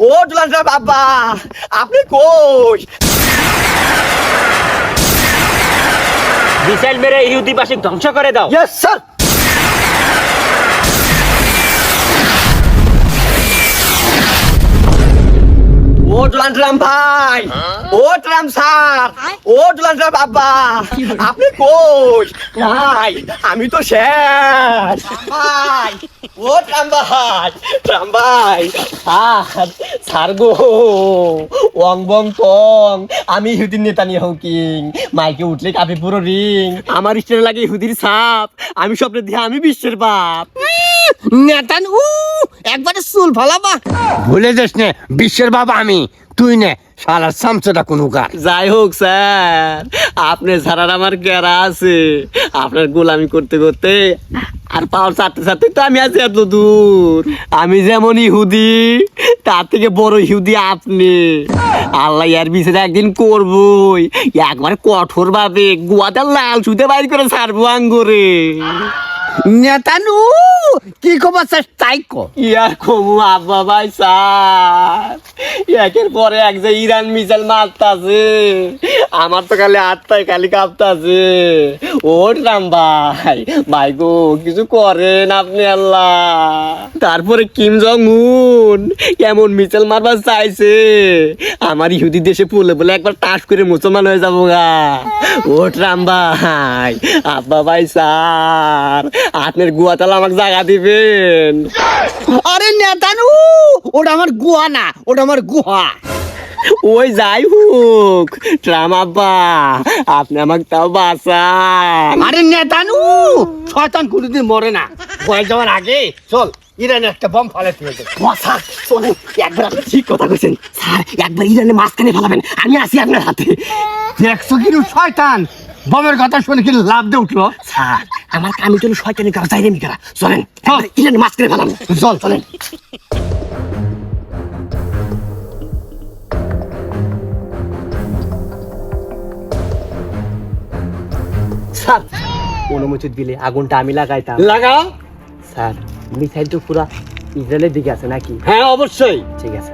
ও দুলাল বাবা, আপনি কই? মিসাইল মেরে ইহুদিবাসী ধ্বংস করে দাও। Yes sir. ও দুলাল ভাই, ও ট্রাম স্যার, ও দুলাল বাবা, আপনি কই? ভাই আমি তো শেষ ভাই। ও ট্রাম ভাই, ট্রাম ভাই, স্যার গো, ওয়াং বং টং, আমি ইহুদির নেতা নিয়ে কিং, মাইকে উঠলে কাপে পুরো রিং, আমার স্টেনে লাগে ইহুদির ছাপ, আমি স্বপ্নে দিয়ে আমি বিশ্বের বাপ। নেতান একবারে চুল ফালাবা। ভুলে যাস না, বিশ্বের বাবা আমি, তুই নে শালার সামচটা কোনো কার। যাই হোক স্যার, আপনি ছাড়ার আমার গেরা আছে, আপনার গোলামি করতে করতে আর পাওয়ার চারতে চারতে তো আমি আছি এত দূর। আমি যেমন ইহুদি, তার থেকে বড় ইহুদি আপনি। আল্লাহ এর বিচারে একদিন করবই, একবার কঠোর ভাবে গুয়াতে লাল সুতে বাইর করে ছাড়বো আঙ্গুরে। নেতানু কি খবর স্যার তাই কো। ইয়ার কমু আব্বা ভাই স্যার, একের পরে এক যে ইরান মিসাইল মারতাছে, আমার তো খালি আত্মায় খালি কাঁপতাছে। ও রাম ভাই, ভাই গো কিছু করেন আপনি আল্লাহ। তারপরে কিম জং উন এমন মিসাইল মারবার চাইছে, আমার ইহুদি দেশে পড়লে বলে একবার টাস করে মুসলমান হয়ে যাবো গা। ও রাম ভাই, আব্বা ভাই স্যার, আপনার গুয়াতালা আমাকে জায়গা দিবেন। আরে নেতানু, ওটা আমার গুহা না, ওটা আমার গুহা। ওই যাই হোক ট্রাম আব্বা, আপনি আমাকে তাও বাঁচান। আরে নেতানু, শয়তান কোনোদিন মরে না। ভয় যাওয়ার আগে চল ইরানে একটা বম ফালাতে হবে। স্যার শোনেন, একবার আপনি ঠিক কথা কইছেন স্যার, একবার ইরানে মাঝখানে ফেলাবেন, আমি আছি আপনার হাতে। দেখছো কিন্তু শয়তান বমের কথা শুনে কিন্তু লাভ দিয়ে উঠলো। স্যার আমার কামি চলো শয়তানি করা যাই রেমি করা, চলেন ইরানে মাঝখানে ফেলাম। চল চলেন। স্যার অনুমতি দিলে আগুনটা আমি লাগাইতাম। লাগাও। স্যার মিসাইল তো পুরা ইসরায়েলের দিকে আছে নাকি? হ্যাঁ অবশ্যই। ঠিক আছে।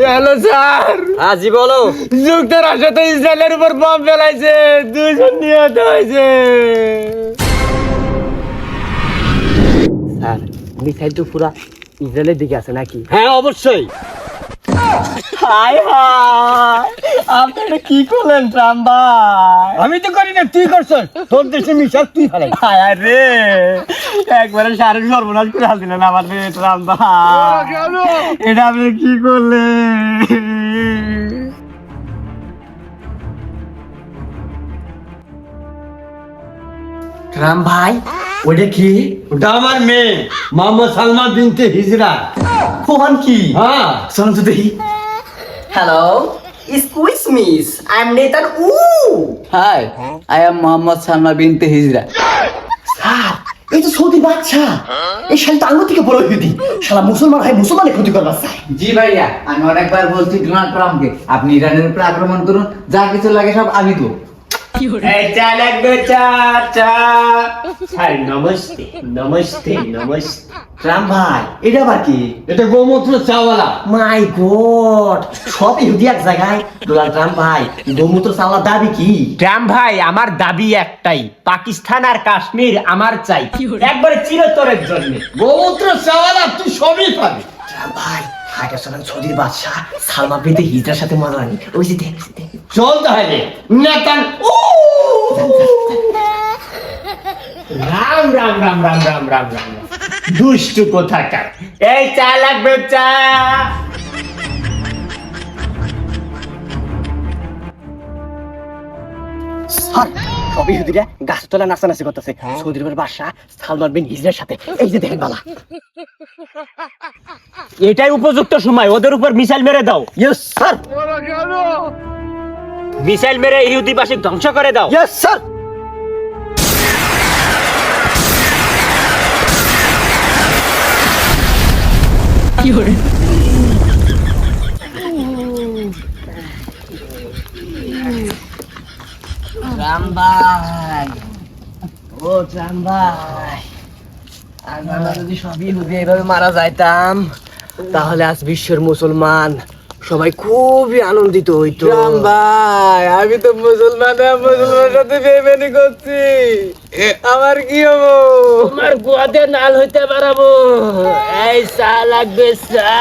Hello sir. আজি বলো। যুক্তরাষ্ট্র তো ইসরায়েলের উপর বম ফেলাইছে, 2 জন নিহত হয়েছে। স্যার মিসাইল তো পুরা ইসরায়েলের দিকে আছে নাকি? হ্যাঁ অবশ্যই। হাই হাই, আপনি এটা কি করলেন ট্রাম্প ভাই? আমি তো করি না, তুই করছস। তোর দেশে মিশাল তুই ফেলাই। হায় রে, একবারে শারীরিক সর্বনাশ করে হাসিলেন আমার রে ট্রাম্প ভাই। এটা আপনি কি করলেন? ট্রাম্প ভাই ওটা কি? ওটা আমার মেয়ে মোহাম্মদ সালমা বিনতে হিজরা। ফোন কি? হ্যাঁ শোনো তো দেখি। Hello, excuse miss, I am নেতান উ। Hi, I am Muhammad Salma bint Hijra. Sir এই তো সৌদি বাচ্চা, এই শাল তো আঙ্গুর থেকে বড় ইহুদি, শালা মুসলমান হয় মুসলমানের ক্ষতি করবার চাই। জি ভাইয়া, আমি অনেকবার বলছি ডোনাল্ড ট্রাম্পকে আপনি ইরানের উপরে আক্রমণ করুন, যা কিছু লাগে সব আমি দেবো। এই চা লাগবে, চা চা। স্যার নমস্তে নমস্তে নমস্তে। ট্রাম্প ভাই এটা আবার কি? এটা গোমূত্র চাওয়ালা। মাই গড, সব ইহুদি এক জায়গায়। ডোনাল্ড ট্রাম্প ভাই গোমূত্র চাওয়ার দাবি কি? ট্রাম্প ভাই আমার দাবি একটাই, পাকিস্তান আর কাশ্মীর আমার চাই, একবারে চিরতরের জন্য। গোমূত্র চাওয়ালা তুই সবই পাবি। ট্রাম্প ভাই হাইটা চলেন সৌদির বাদশা সালমা বিনতে হিজরার সাথে মজা নি। ওই যে দেখ দেখ। চল তাহলে নেতান উ। রাম রাম রাম রাম রাম রাম রাম। দুষ্টু কোথাকার। এই চা লাগবে, চা। স্যার সব ইহুদিরা গাছতলা নাচানাচি করতেছে সৌদি আরবের বাদশা সালমা বিন হিজরার সাথে। এই যে দেখেন বালা। এটাই উপযুক্ত সময়, ওদের উপর মিসাইল মেরে দাও। Yes sir. মিসাইল মেরে ইহুদিবাসী ধ্বংস করে দাও। Yes sir. রাম ভাই, ও রাম ভাই, আমরা যদি সবই হুদি এইভাবে মারা যাইতাম তাহলে আজ বিশ্বের মুসলমান সবাই খুবই আনন্দিত হইতো। রাম ভাই, আমি তো মুসলমানের সাথে বেইমানি করছি, আমার কি হবো? তোমার গুয়াতে নাল হইতে পারাবো। এই চা লাগবে চা।